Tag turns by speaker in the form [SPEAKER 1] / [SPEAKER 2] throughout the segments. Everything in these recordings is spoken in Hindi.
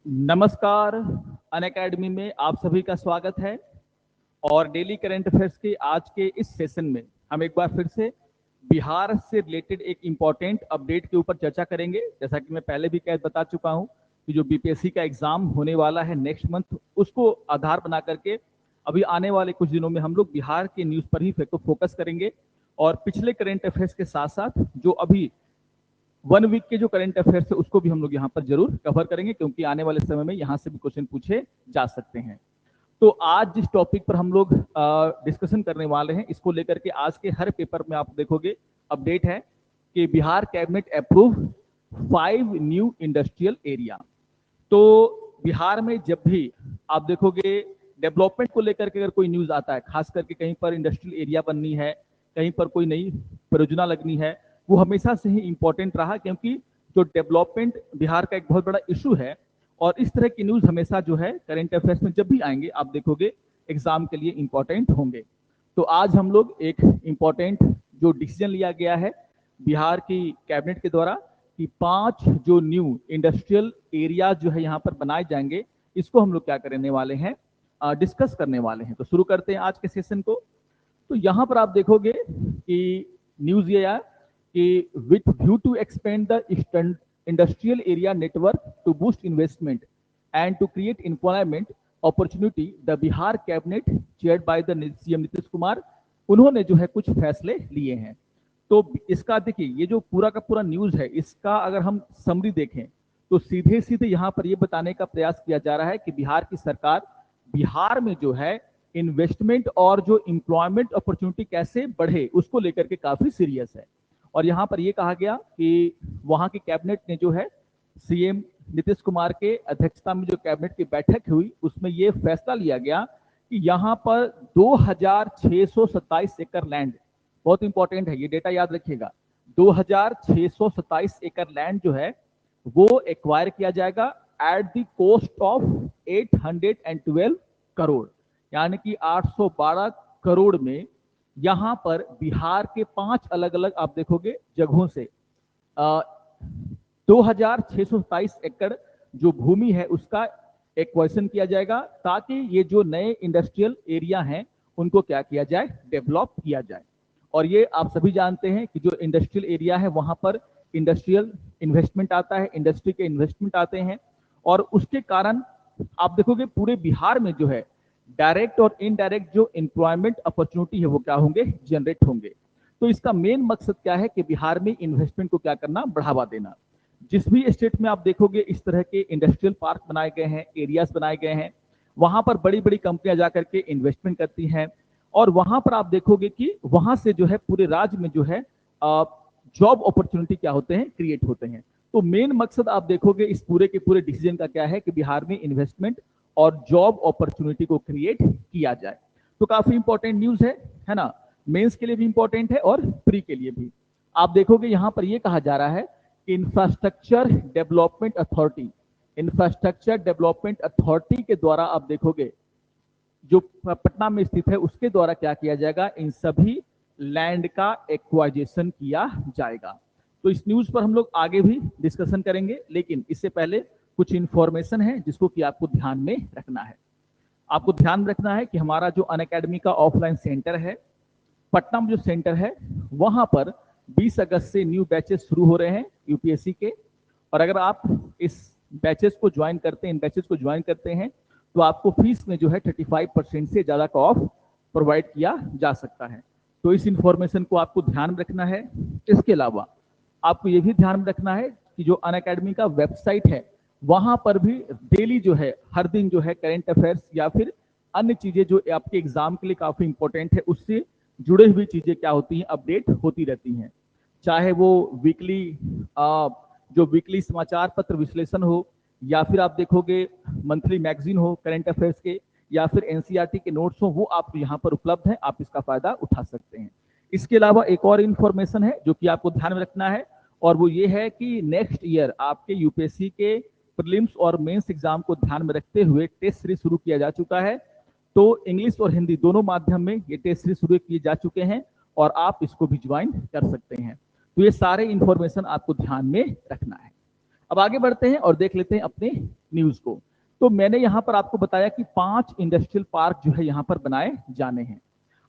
[SPEAKER 1] नमस्कार। अनअकैडमी में आप सभी का स्वागत है। और डेली करंट अफेयर्स के आज के इस सेशन में हम एक बार फिर से बिहार से रिलेटेड एक इम्पॉर्टेंट अपडेट के ऊपर चर्चा करेंगे। जैसा कि मैं पहले भी कह बता चुका हूं कि जो बीपीएससी का एग्जाम होने वाला है नेक्स्ट मंथ, उसको आधार बना करके अभी आने वाले कुछ दिनों में हम लोग बिहार के न्यूज़ पर ही फोकस करेंगे। और पिछले करंट अफेयर्स के साथ साथ जो अभी 1 वीक के जो करंट अफेयर्स है उसको भी हम लोग यहाँ पर जरूर कवर करेंगे, क्योंकि आने वाले समय में यहाँ से भी क्वेश्चन पूछे जा सकते हैं। तो आज जिस टॉपिक पर हम लोग डिस्कशन करने वाले हैं, इसको लेकर के आज के हर पेपर में आप देखोगे अपडेट है कि Bihar cabinet approve 5 new industrial area. तो बिहार में जब भी आप देखोगे डेवलपमेंट को लेकर के अगर कोई न्यूज आता है, खास करके कहीं पर इंडस्ट्रियल एरिया बननी है, कहीं पर कोई नई परियोजना लगनी है, वो हमेशा से ही इंपॉर्टेंट रहा, क्योंकि जो डेवलपमेंट बिहार का एक बहुत बड़ा इशू है। और इस तरह की न्यूज हमेशा जो है करंट अफेयर्स में जब भी आएंगे आप देखोगे एग्जाम के लिए इंपॉर्टेंट होंगे। तो आज हम लोग एक इंपॉर्टेंट जो डिसीजन लिया गया है बिहार की कैबिनेट के द्वारा कि 5 जो न्यू इंडस्ट्रियल एरिया जो है यहाँ पर बनाए जाएंगे, इसको हम लोग क्या करने वाले हैं, डिस्कस करने वाले हैं। तो शुरू करते हैं आज के सेशन को। तो यहाँ पर आप देखोगे कि न्यूज ये आया कि with view to expand the industrial area network to boost investment and to create employment opportunity, the Bihar cabinet chaired by the CM Nitish Kumar, उन्होंने जो है कुछ फैसले लिए हैं। तो इसका देखिए, ये जो पूरा का पूरा न्यूज है, इसका अगर हम समरी देखें तो सीधे सीधे यहाँ पर ये बताने का प्रयास किया जा रहा है कि बिहार की सरकार बिहार में जो है इन्वेस्टमेंट और जो एम्प्लॉयमेंट अपॉर्चुनिटी कैसे बढ़े उसको लेकर के काफी सीरियस है। और यहाँ पर यह कहा गया कि वहां की कैबिनेट ने जो है सीएम नीतीश कुमार के अध्यक्षता में जो कैबिनेट की बैठक हुई उसमें यह फैसला लिया गया कि यहाँ पर 2627 एकड़ लैंड, बहुत इंपॉर्टेंट है ये डेटा याद रखिएगा, 2627 एकड़ लैंड जो है वो एक्वायर किया जाएगा at the cost of 812 crore, यानी कि 812 करोड़ में यहां पर बिहार के 5 अलग अलग आप देखोगे जगहों से 2627 एकड़ जो भूमि है उसका एक्वाजिशन किया जाएगा, ताकि ये जो नए इंडस्ट्रियल एरिया हैं उनको क्या किया जाए, डेवलप किया जाए। और ये आप सभी जानते हैं कि जो इंडस्ट्रियल एरिया है वहां पर इंडस्ट्रियल इन्वेस्टमेंट आता है, इंडस्ट्री के इन्वेस्टमेंट आते हैं, और उसके कारण आप देखोगे पूरे बिहार में जो है डायरेक्ट और इनडायरेक्ट जो एम्प्लॉयमेंट अपॉर्चुनिटी है वो क्या होंगे, जनरेट होंगे। तो इसका मेन मकसद क्या है कि बिहार में इन्वेस्टमेंट को क्या करना, बढ़ावा देना। जिस भी स्टेट में आप देखोगे इस तरह के इंडस्ट्रियल पार्क बनाए गए हैं, एरियाज बनाए गए हैं, वहां पर बड़ी बड़ी कंपनियां जाकर के इन्वेस्टमेंट करती हैं, और वहां पर आप देखोगे कि वहां से जो है पूरे राज्य में जो है जॉब अपॉर्चुनिटी क्या होते हैं, क्रिएट होते हैं। तो मेन मकसद आप देखोगे इस पूरे के पूरे डिसीजन का क्या है कि बिहार में इन्वेस्टमेंट और जॉब अपॉर्चुनिटी को क्रिएट किया जाए। तो काफी इंपॉर्टेंट न्यूज है ना, मेंस के लिए भी इंपॉर्टेंट है और प्री के लिए भी। आप देखोगे यहां पर यह कहा जा रहा है कि infrastructure development authority, infrastructure development authority के द्वारा आप देखोगे जो पटना में स्थित है उसके द्वारा क्या किया जाएगा, इन सभी लैंड का एक्वाइजेशन किया जाएगा। तो इस न्यूज पर हम लोग आगे भी डिस्कशन करेंगे, लेकिन इससे पहले कुछ इंफॉर्मेशन है जिसको कि आपको ध्यान में रखना है। आपको ध्यान रखना है कि हमारा जो अनअकैडमी का ऑफलाइन सेंटर है पटना में, जो सेंटर है वहां पर 20 अगस्त से न्यू बैचेस शुरू हो रहे हैं यूपीएससी के। और अगर आप इस बैचेस को ज्वाइन करते हैं, इन बैचेस को ज्वाइन करते हैं, तो आपको फीस में जो है 35% से ज्यादा का ऑफ प्रोवाइड किया जा सकता है। तो इस इंफॉर्मेशन को आपको ध्यान में रखना है। इसके अलावा आपको यह भी ध्यान में रखना है कि जो अनअकैडमी का वेबसाइट है वहां पर भी डेली जो है हर दिन जो है करंट अफेयर्स या फिर अन्य चीजें जो आपके एग्जाम के लिए काफी इंपॉर्टेंट है उससे जुड़े हुई चीजें क्या होती हैं, अपडेट होती रहती हैं। चाहे वो वीकली जो वीकली समाचार पत्र विश्लेषण हो, या फिर आप देखोगे मंथली मैगजीन हो करंट अफेयर्स के, या फिर एनसीईआरटी के नोट्स हो, वो आप यहाँ पर उपलब्ध है, आप इसका फायदा उठा सकते हैं। इसके अलावा एक और इन्फॉर्मेशन है जो कि आपको ध्यान में रखना है, और वो ये है कि नेक्स्ट ईयर आपके यूपीएससी के प्रीलिम्स और मेंस एग्जाम को ध्यान में रखते हुए टेस्ट सीरीज शुरू किया जा चुका है। तो इंग्लिश और हिंदी दोनों माध्यम में ये टेस्ट सीरीज शुरू किए जा चुके हैं और आप इसको भी ज्वाइन कर सकते हैं। तो ये सारे इंफॉर्मेशन आपको ध्यान में रखना है। अब आगे बढ़ते हैं और देख लेते हैं अपने न्यूज को। तो मैंने यहाँ पर आपको बताया कि 5 इंडस्ट्रियल पार्क जो है यहाँ पर बनाए जाने हैं।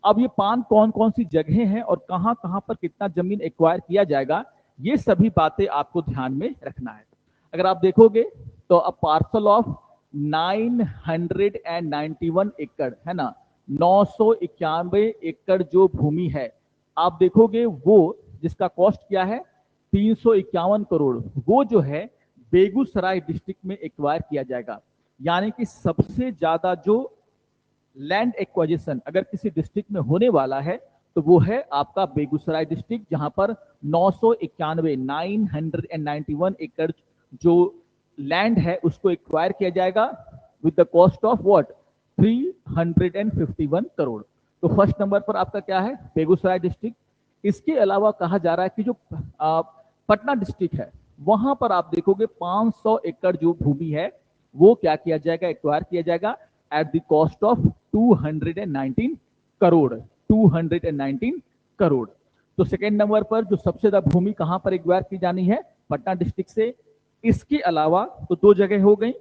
[SPEAKER 1] अब ये 5 कौन कौन सी जगह हैं और कहाँ कहाँ पर कितना जमीन एक्वायर किया जाएगा, ये सभी बातें आपको ध्यान में रखना है। अगर आप देखोगे तो अ पार्सल ऑफ 991 एकड़ है ना, 991 एकड़ जो भूमि है, आप देखोगे वो जिसका कॉस्ट क्या है 351 करोड़, वो जो है बेगूसराय डिस्ट्रिक्ट में एक्वायर किया जाएगा। यानी कि सबसे ज्यादा जो लैंड एक्वाजिशन अगर किसी डिस्ट्रिक्ट में होने वाला है तो वो है आपका बेगूसराय डिस्ट्रिक्ट, जहां पर 991 एकड़ जो लैंड है उसको एक्वायर किया जाएगा with the cost of what 351 crore. तो फर्स्ट नंबर पर आपका क्या है बेगूसराय डिस्ट्रिक्ट। इसके अलावा कहा जा रहा है कि जो पटना डिस्ट्रिक्ट है वहां पर आप देखोगे 500 एकड़ जो भूमि है वो क्या किया जाएगा एक्वायर किया जाएगा at the cost of 219 crore 219 crore. तो सेकेंड नंबर पर जो सबसे ज्यादा भूमि कहां पर एक्वायर की जानी है पटना डिस्ट्रिक्ट से। इसके अलावा तो 2 जगह हो गई,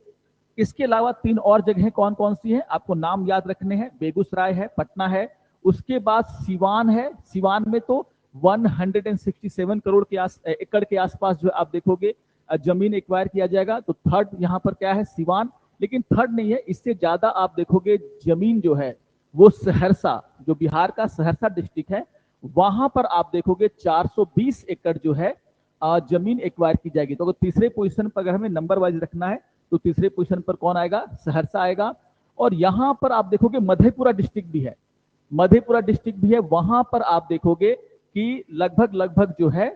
[SPEAKER 1] इसके अलावा 3 और जगह कौन कौन सी है आपको नाम याद रखने हैं। बेगूसराय है, पटना है, उसके बाद सिवान है। सिवान में तो 167 करोड़ के एकड़ के आसपास जो आप देखोगे जमीन एक्वायर किया जाएगा। तो थर्ड यहाँ पर क्या है सिवान, लेकिन थर्ड नहीं है, इससे ज्यादा आप देखोगे जमीन जो है वो सहरसा, जो बिहार का सहरसा डिस्ट्रिक्ट है, वहां पर आप देखोगे 420 एकड़ जो है जमीन एक्वायर की जाएगी। तो अगर तीसरे पोजीशन पर अगर हमें नंबर वाइज रखना है तो तीसरे पोजीशन पर कौन आएगा सहरसा आएगा। और यहां पर आप देखोगे मधेपुरा डिस्ट्रिक्ट भी है, मधेपुरा डिस्ट्रिक्ट भी है, वहां पर आप देखोगे कि लगभग जो है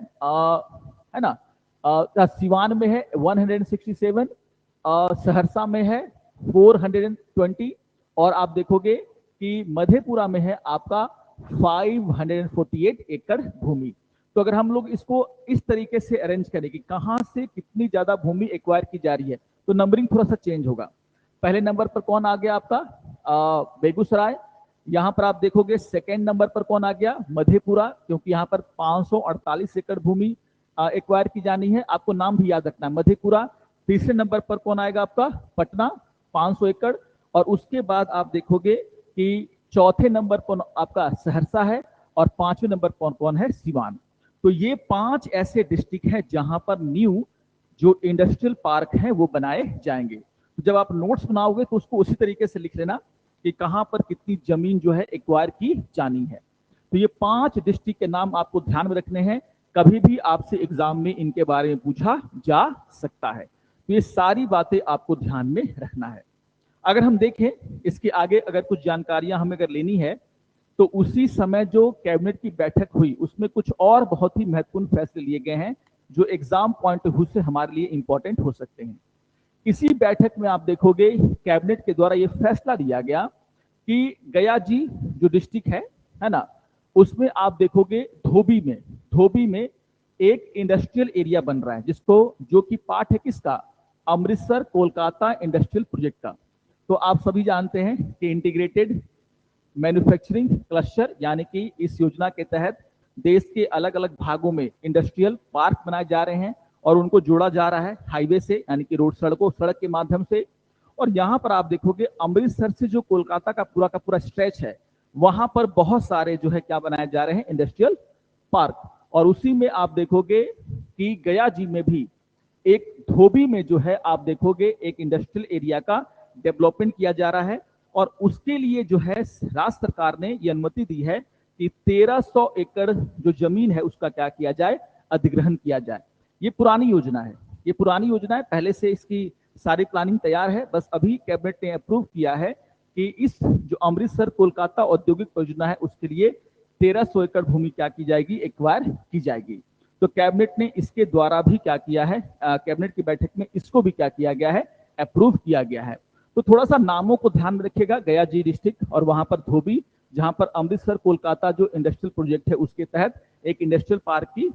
[SPEAKER 1] ना सिवान में है 167, सहरसा में है 420 और आप देखोगे कि मधेपुरा में है आपका 548 एकड़ भूमि। तो अगर हम लोग इसको इस तरीके से अरेंज करें कि कहां से कितनी ज्यादा भूमि एक्वायर की जा रही है तो नंबरिंग थोड़ा सा चेंज होगा। पहले नंबर पर कौन आ गया आपका बेगूसराय, यहां पर आप देखोगे सेकेंड नंबर पर कौन आ गया मधेपुरा, क्योंकि यहां पर 548 एकड़ भूमि एक्वायर की जानी है, आपको नाम भी याद रखना है मधेपुरा। तीसरे नंबर पर कौन आएगा आपका पटना 500 एकड़, और उसके बाद आप देखोगे कि चौथे नंबर पर आपका सहरसा है और 5वें नंबर पर कौन है सिवान। तो ये 5 ऐसे डिस्ट्रिक्ट हैं जहां पर न्यू जो इंडस्ट्रियल पार्क हैं वो बनाए जाएंगे। तो जब आप नोट्स बनाओगे तो उसको उसी तरीके से लिख लेना कि कहां पर कितनी जमीन जो है एक्वायर की जानी है। तो ये 5 डिस्ट्रिक्ट के नाम आपको ध्यान में रखने हैं, कभी भी आपसे एग्जाम में इनके बारे में पूछा जा सकता है। तो ये सारी बातें आपको ध्यान में रखना है। अगर हम देखें इसके आगे अगर कुछ जानकारियां हमें अगर लेनी है तो उसी समय जो कैबिनेट की बैठक हुई उसमें कुछ और बहुत ही महत्वपूर्ण फैसले लिए गए हैं जो एग्जाम पॉइंट ऑफ व्यू से हमारे लिए इंपॉर्टेंट हो सकते हैं। इसी बैठक में आप देखोगे कैबिनेट के द्वारा यह फैसला लिया गया कि गया जी जो डिस्ट्रिक्ट है ना, उसमें आप देखोगे धोबी में एक इंडस्ट्रियल एरिया बन रहा है जिसको जो कि पार्ट है किसका अमृतसर कोलकाता इंडस्ट्रियल प्रोजेक्ट का। तो आप सभी जानते हैं कि इंटीग्रेटेड मैन्युफैक्चरिंग क्लस्टर यानी कि इस योजना के तहत देश के अलग अलग भागों में इंडस्ट्रियल पार्क बनाए जा रहे हैं और उनको जोड़ा जा रहा है हाईवे से यानी कि रोड सड़क के माध्यम से। और यहाँ पर आप देखोगे अमृतसर से जो कोलकाता का पूरा स्ट्रेच है वहां पर बहुत सारे जो है क्या बनाए जा रहे हैं इंडस्ट्रियल पार्क। और उसी में आप देखोगे कि गया जी में भी एक धोबी में जो है आप देखोगे एक इंडस्ट्रियल एरिया का डेवलपमेंट किया जा रहा है और उसके लिए जो है राज्य सरकार ने ये अनुमति दी है कि 1300 एकड़ जो जमीन है उसका क्या किया जाए अधिग्रहण किया जाए। ये पुरानी योजना है, पहले से इसकी सारी प्लानिंग तैयार है, बस अभी कैबिनेट ने अप्रूव किया है कि इस जो अमृतसर कोलकाता औद्योगिक परियोजना है उसके लिए 1300 एकड़ भूमि क्या की जाएगी एक्वायर की जाएगी। तो कैबिनेट ने इसके द्वारा भी क्या किया है, कैबिनेट की बैठक में इसको भी क्या किया गया है अप्रूव किया गया है। तो थोड़ा सा नामों को ध्यान में रखिएगा, गया जी डिस्ट्रिक्ट और वहां पर धोबी जहां पर अमृतसर कोलकाता जो इंडस्ट्रियल प्रोजेक्ट है उसके तहत एक इंडस्ट्रियल पार्क की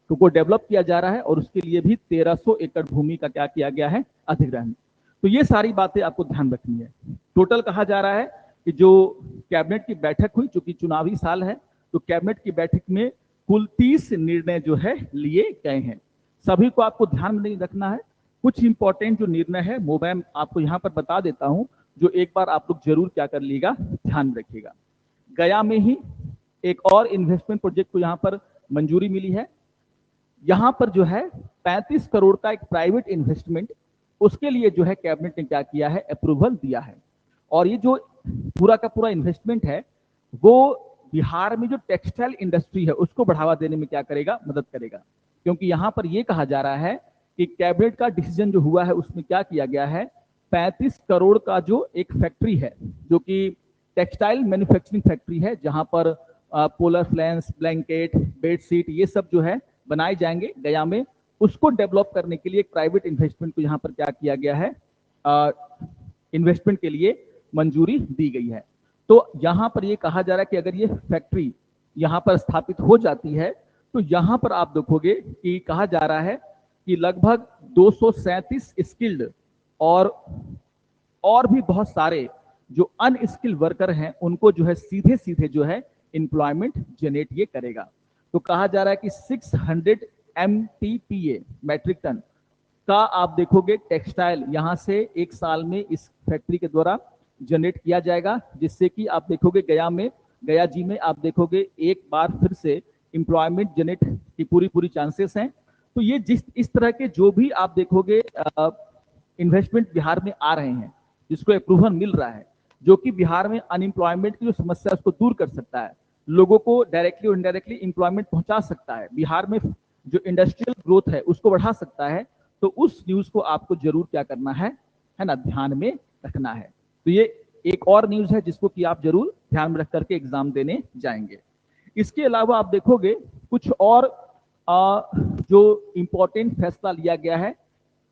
[SPEAKER 1] को डेवलप किया जा रहा है और उसके लिए भी 1300 एकड़ भूमि का क्या किया गया है अधिग्रहण। तो ये सारी बातें आपको ध्यान रखनी है। टोटल कहा जा रहा है कि जो कैबिनेट की बैठक हुई, चूंकि चुनावी साल है तो कैबिनेट की बैठक में कुल 30 निर्णय जो है लिए गए हैं। सभी को आपको ध्यान में रखना है। कुछ इंपॉर्टेंट जो निर्णय है वो मैं आपको यहाँ पर बता देता हूँ, जो एक बार आप लोग जरूर क्या कर लीजिएगा, ध्यान में रखिएगा। गया में ही एक और इन्वेस्टमेंट प्रोजेक्ट को यहाँ पर मंजूरी मिली है। यहाँ पर जो है 35 करोड़ का एक प्राइवेट इन्वेस्टमेंट, उसके लिए जो है कैबिनेट ने क्या किया है, अप्रूवल दिया है। और ये जो पूरा का पूरा इन्वेस्टमेंट है वो बिहार में जो टेक्सटाइल इंडस्ट्री है उसको बढ़ावा देने में क्या करेगा, मदद करेगा। क्योंकि यहाँ पर ये कहा जा रहा है कि कैबिनेट का डिसीजन जो हुआ है उसमें क्या किया गया है, 35 करोड़ का जो एक फैक्ट्री है जो कि टेक्सटाइल मैन्युफैक्चरिंग फैक्ट्री है, जहां पर पोलर फ्लैंस, ब्लैंकेट, बेडशीट ये सब जो है बनाए जाएंगे गया में, उसको डेवलप करने के लिए एक प्राइवेट इन्वेस्टमेंट को यहाँ पर क्या किया गया है, इन्वेस्टमेंट के लिए मंजूरी दी गई है। तो यहाँ पर ये कहा जा रहा है कि अगर ये फैक्ट्री यहाँ पर स्थापित हो जाती है तो यहाँ पर आप देखोगे कि कहा जा रहा है कि लगभग 237 स्किल्ड और भी बहुत सारे जो अनस्किल्ड वर्कर हैं उनको जो है सीधे सीधे जो है एम्प्लॉयमेंट जनरेट ये करेगा। तो कहा जा रहा है कि 600 MTPA मैट्रिक टन का आप देखोगे टेक्सटाइल यहाँ से एक साल में इस फैक्ट्री के द्वारा जनरेट किया जाएगा, जिससे कि आप देखोगे गया जी में आप देखोगे एक बार फिर से एम्प्लॉयमेंट जनरेट की पूरी चांसेस हैं। तो ये इस तरह के जो भी आप देखोगे इन्वेस्टमेंट बिहार में आ रहे हैं, जिसको अप्रूवल मिल रहा है, जो कि बिहार में अनएम्प्लॉयमेंट की जो समस्या है उसको दूर कर सकता है, लोगों को डायरेक्टली और इनडायरेक्टली एम्प्लॉयमेंट पहुंचा सकता है, बिहार में जो इंडस्ट्रियल ग्रोथ है उसको बढ़ा सकता है। तो उस न्यूज को आपको जरूर क्या करना है ना, ध्यान में रखना है। तो ये एक और न्यूज है जिसको कि आप जरूर ध्यान में रख करके एग्जाम देने जाएंगे। इसके अलावा आप देखोगे कुछ और जो इंपॉर्टेंट फैसला लिया गया है।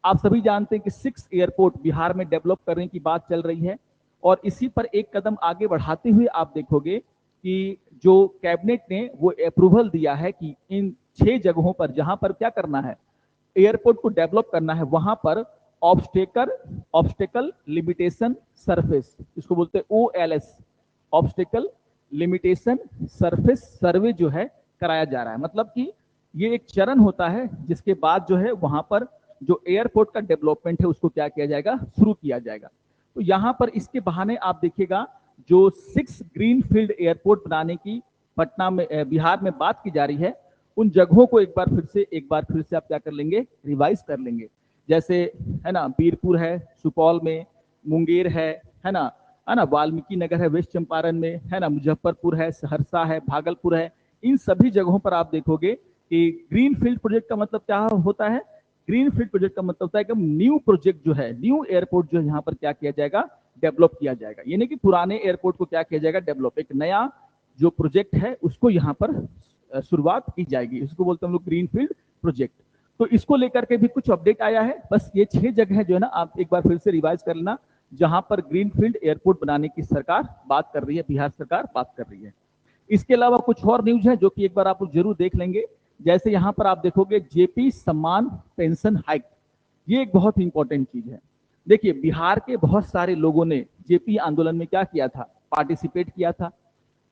[SPEAKER 1] आप सभी जानते हैं कि 6 एयरपोर्ट बिहार में डेवलप करने की बात चल रही है, और इसी पर एक कदम आगे बढ़ाते हुए आप देखोगे कि जो कैबिनेट ने वो अप्रूवल दिया है कि इन 6 जगहों पर जहां पर क्या करना है, एयरपोर्ट को डेवलप करना है, वहां पर ऑब्स्टेकल लिमिटेशन सरफेस, इसको बोलते हैं OLS, ऑब्स्टेकल लिमिटेशन सरफेस सर्वे जो है कराया जा रहा है। मतलब कि ये एक चरण होता है जिसके बाद जो है वहां पर जो एयरपोर्ट का डेवलपमेंट है उसको क्या किया जाएगा, शुरू किया जाएगा। तो यहाँ पर इसके बहाने आप देखिएगा जो 6 ग्रीन फील्ड एयरपोर्ट बनाने की पटना में बिहार में बात की जा रही है, उन जगहों को एक बार फिर से आप क्या कर लेंगे, रिवाइज कर लेंगे। जैसे है ना बीरपुर है सुपौल में, मुंगेर है ना वाल्मीकि नगर है वेस्ट चंपारण में, है ना मुजफ्फरपुर है, सहरसा है, भागलपुर है। इन सभी जगहों पर आप देखोगे कि ग्रीन फील्ड प्रोजेक्ट का मतलब क्या होता है, ग्रीन फील्ड प्रोजेक्ट का मतलब होता है कि न्यू प्रोजेक्ट जो है, न्यू एयरपोर्ट जो है यहाँ पर क्या किया जाएगा, डेवलप किया जाएगा। यानी कि पुराने एयरपोर्ट को क्या किया जाएगा, डेवलप, एक नया जो प्रोजेक्ट है उसको यहाँ पर शुरुआत की जाएगी, इसको बोलते हैं हम लोग ग्रीन फील्ड प्रोजेक्ट। तो इसको लेकर के भी कुछ अपडेट आया है। बस ये 6 जगह जो है ना आप एक बार फिर से रिवाइज कर लेना, जहां पर ग्रीन फील्ड एयरपोर्ट बनाने की सरकार बात कर रही है, बिहार सरकार बात कर रही है। इसके अलावा कुछ और न्यूज है जो कि एक बार आप लोग जरूर देख लेंगे। जैसे यहाँ पर आप देखोगे जेपी सम्मान पेंशन हाइक, ये एक बहुत इंपॉर्टेंट चीज है। देखिए बिहार के बहुत सारे लोगों ने जेपी आंदोलन में क्या किया था, पार्टिसिपेट किया था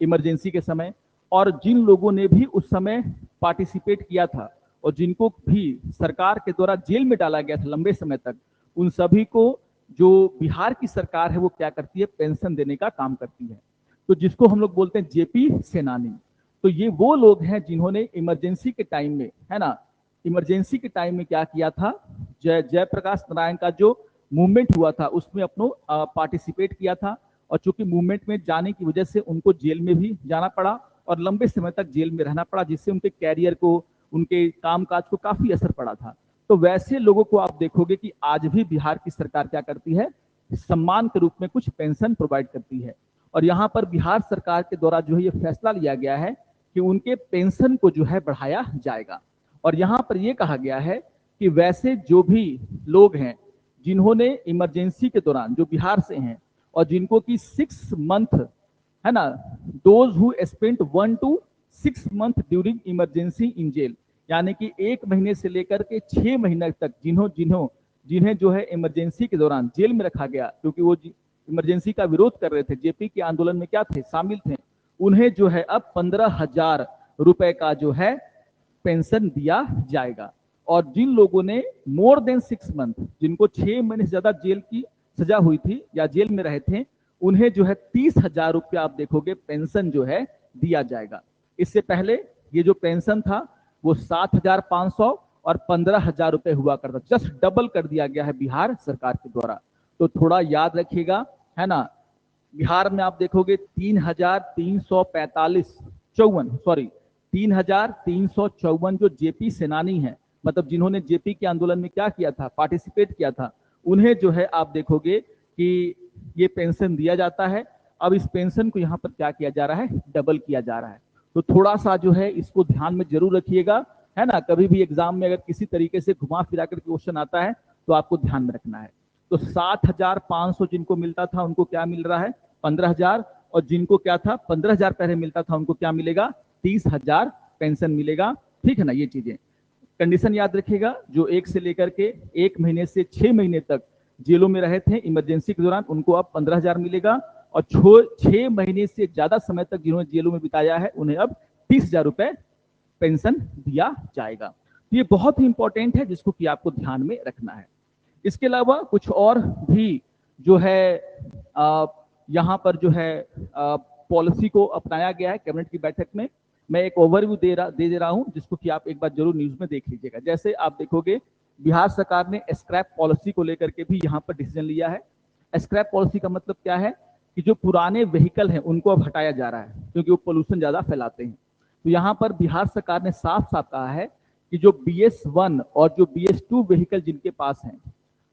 [SPEAKER 1] इमरजेंसी के समय, और जिन लोगों ने भी उस समय पार्टिसिपेट किया था और जिनको भी सरकार के द्वारा जेल में डाला गया था लंबे समय तक, उन सभी को जो बिहार की सरकार है वो क्या करती है, पेंशन देने का काम करती है। तो जिसको हम लोग बोलते हैं जेपी सेनानी। तो ये वो लोग हैं जिन्होंने इमरजेंसी के टाइम में, है ना, इमरजेंसी के टाइम में क्या किया था, जयप्रकाश नारायण का जो मूवमेंट हुआ था उसमें अपनो पार्टिसिपेट किया था, और चूंकि मूवमेंट में जाने की वजह से उनको जेल में भी जाना पड़ा और लंबे समय तक जेल में रहना पड़ा, जिससे उनके कैरियर को, उनके कामकाज को काफी असर पड़ा था। तो वैसे लोगों को आप देखोगे कि आज भी बिहार की सरकार क्या करती है, सम्मान के रूप में कुछ पेंशन प्रोवाइड करती है। और यहाँ पर बिहार सरकार के द्वारा जो है ये फैसला लिया गया है कि उनके पेंशन को जो है बढ़ाया जाएगा। और यहाँ पर यह कहा गया है कि वैसे जो भी लोग हैं जिन्होंने इमरजेंसी के दौरान, जो बिहार से हैं और जिनको की 6 मंथ, है ना, those who spent 1 to 6 month during emergency in jail, यानी कि 1 महीने से लेकर के 6 महीने तक जिन्हें जो है इमरजेंसी के दौरान जेल में रखा गया, क्योंकि वो इमरजेंसी का विरोध कर रहे थे, जेपी के आंदोलन में क्या थे, शामिल थे, उन्हें जो है अब 15,000 रुपए का जो है पेंशन दिया जाएगा। और जिन लोगों ने मोर देन 6 मंथ, जिनको 6 महीने से ज्यादा जेल की सजा हुई थी या जेल में रहे थे, उन्हें जो है 30,000 रुपया आप देखोगे पेंशन जो है दिया जाएगा। इससे पहले ये जो पेंशन था वो 7,500 और 15,000 रुपए हुआ करता, जस्ट डबल कर दिया गया है बिहार सरकार के द्वारा। तो थोड़ा याद रखिएगा, है ना। बिहार में आप देखोगे 3,354 जो जेपी सेनानी है, मतलब जिन्होंने जेपी के आंदोलन में क्या किया था, पार्टिसिपेट किया था, उन्हें जो है आप देखोगे कि ये पेंशन दिया जाता है। अब इस पेंशन को यहाँ पर क्या किया जा रहा है, डबल किया जा रहा है। तो थोड़ा सा जो है इसको ध्यान में जरूर रखिएगा, है ना। कभी भी एग्जाम में अगर किसी तरीके से घुमा फिरा कर क्वेश्चन आता है तो आपको ध्यान में रखना है। तो 7,500 जिनको मिलता था उनको क्या मिल रहा है, 15,000, और जिनको क्या था 15,000 पहले मिलता था उनको क्या मिलेगा, 30,000 पेंशन मिलेगा। ठीक है ना। ये चीजें कंडीशन याद रखिएगा। जो 1 से लेकर के 1 महीने से 6 महीने तक जेलों में रहे थे इमरजेंसी के दौरान, उनको अब 15,000 मिलेगा, और 6 महीने से ज्यादा समय तक जिन्होंने जेलों में बिताया है उन्हें अब 30,000 रुपए पेंशन दिया जाएगा। तो ये बहुत ही इंपॉर्टेंट है जिसको कि आपको ध्यान में रखना है। इसके अलावा कुछ और भी जो है यहाँ पर जो है पॉलिसी को अपनाया गया है कैबिनेट की बैठक में। मैं एक ओवरव्यू दे रहा हूँ जिसको कि आप एक बार जरूर न्यूज में देख लीजिएगा। जैसे आप देखोगे बिहार सरकार ने स्क्रैप पॉलिसी को लेकर के भी यहाँ पर डिसीजन लिया है। स्क्रैप पॉलिसी का मतलब क्या है कि जो पुराने व्हीकल हैं उनको अब हटाया जा रहा है क्योंकि वो पोल्यूशन ज्यादा फैलाते हैं। तो यहाँ पर बिहार सरकार ने साफ साफ कहा है कि जो BS1 और जो BS2 व्हीकल जिनके पास हैं,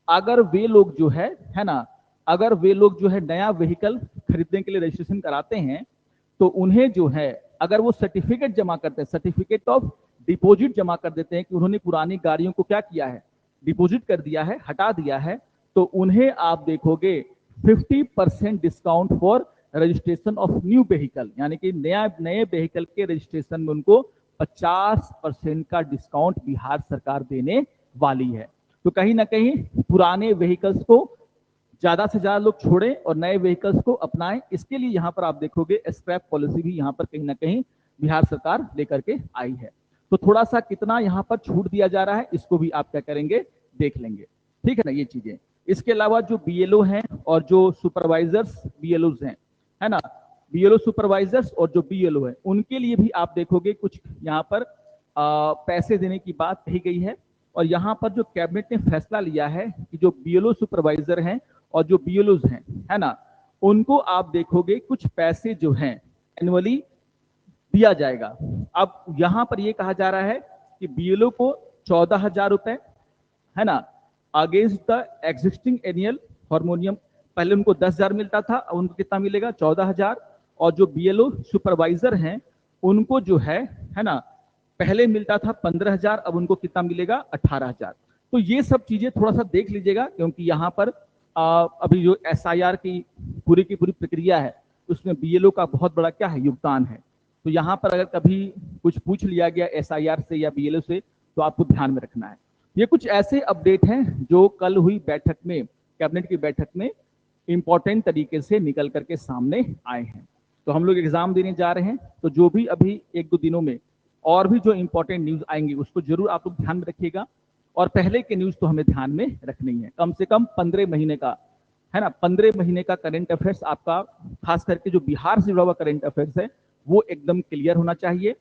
[SPEAKER 1] अगर वे लोग जो है ना, अगर वे लोग जो है नया व्हीकल खरीदने के लिए रजिस्ट्रेशन कराते हैं तो उन्हें जो है अगर वो सर्टिफिकेट जमा करते हैं, सर्टिफिकेट ऑफ डिपॉजिट जमा कर देते हैं कि उन्होंने पुरानी गाड़ियों को क्या किया है, डिपॉजिट कर दिया है, हटा दिया है, तो उन्हें आप देखोगे 50% discount for registration of new vehicle, यानी कि नए व्हीकल के रजिस्ट्रेशन में उनको 50% का डिस्काउंट बिहार सरकार देने वाली है। तो कहीं ना कहीं पुराने व्हीकल्स को ज्यादा से ज्यादा लोग छोड़ें और नए व्हीकल्स को अपनाएं। इसके लिए यहाँ पर आप देखोगे स्क्रैप पॉलिसी भी यहाँ पर कहीं ना कहीं बिहार सरकार लेकर के आई है। तो थोड़ा सा कितना यहाँ पर छूट दिया जा रहा है इसको भी आप क्या करेंगे, देख लेंगे। ठीक है ना, ये चीजें। इसके अलावा जो BLO हैं और जो सुपरवाइजर्स BLOs हैं, है ना, BLO सुपरवाइजर्स और जो BLO है उनके लिए भी आप देखोगे कुछ यहाँ पर पैसे देने की बात कही गई है। और यहाँ पर जो कैबिनेट ने फैसला लिया है कि जो BLO सुपरवाइजर हैं और जो BLOs हैं, है ना, उनको आप देखोगे कुछ पैसे जो हैं एनुअली दिया जाएगा। अब यहाँ पर ये कहा जा रहा है कि BLO को 14,000 रुपए, है ना, against the existing annual harmonium, पहले उनको 10,000 मिलता था, अब उनको कितना मिलेगा, 14,000। और जो BLO सुपरवाइजर हैं उनको जो है ना, पहले मिलता था 15,000, अब उनको कितना मिलेगा, 18,000। तो ये सब चीजें थोड़ा सा देख लीजिएगा क्योंकि यहाँ पर अभी जो SIR की पूरी प्रक्रिया है उसमें BLO का बहुत बड़ा क्या है, योगदान है। तो यहाँ पर अगर कभी कुछ पूछ लिया गया SIR से या BLO से तो आपको ध्यान में रखना है। ये कुछ ऐसे अपडेट हैं जो कल हुई बैठक में, कैबिनेट की बैठक में इंपॉर्टेंट तरीके से निकल करके सामने आए हैं। तो हम लोग एग्जाम देने जा रहे हैं, तो जो भी अभी 1-2 दिनों में और भी जो इंपॉर्टेंट न्यूज आएंगी उसको जरूर आप लोग ध्यान में रखिएगा। और पहले के न्यूज तो हमें ध्यान में रखनी है, कम से कम 15 महीने का, है ना, 15 महीने का करंट अफेयर्स आपका, खास करके जो बिहार से जुड़ा हुआ करंट अफेयर्स है वो एकदम क्लियर होना चाहिए।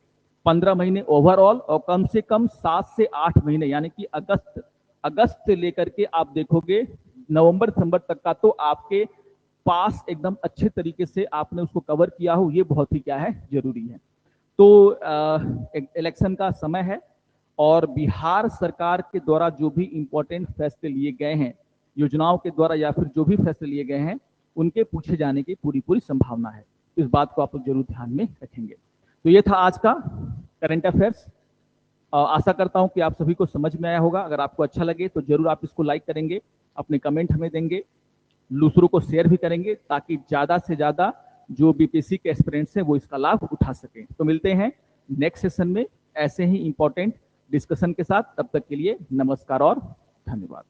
[SPEAKER 1] 15 महीने ओवरऑल और कम से कम 7 से 8 महीने, यानी कि अगस्त से लेकर के आप देखोगे नवंबर दिसंबर तक का तो आपके पास एकदम अच्छे तरीके से आपने उसको कवर किया हो, ये बहुत ही क्या है, जरूरी है। तो इलेक्शन का समय है और बिहार सरकार के द्वारा जो भी इंपॉर्टेंट फैसले लिए गए हैं, योजनाओं के द्वारा या फिर जो भी फैसले लिए गए हैं, उनके पूछे जाने की पूरी संभावना है। इस बात को आप लोग जरूर ध्यान में रखेंगे। तो ये था आज का करंट अफेयर्स। आशा करता हूं कि आप सभी को समझ में आया होगा। अगर आपको अच्छा लगे तो जरूर आप इसको लाइक करेंगे, अपने कमेंट हमें देंगे, दूसरों को शेयर भी करेंगे ताकि ज्यादा से ज्यादा जो BPSC के एस्पिरेंट्स हैं वो इसका लाभ उठा सकें। तो मिलते हैं नेक्स्ट सेशन में ऐसे ही इंपॉर्टेंट डिस्कशन के साथ। तब तक के लिए नमस्कार और धन्यवाद।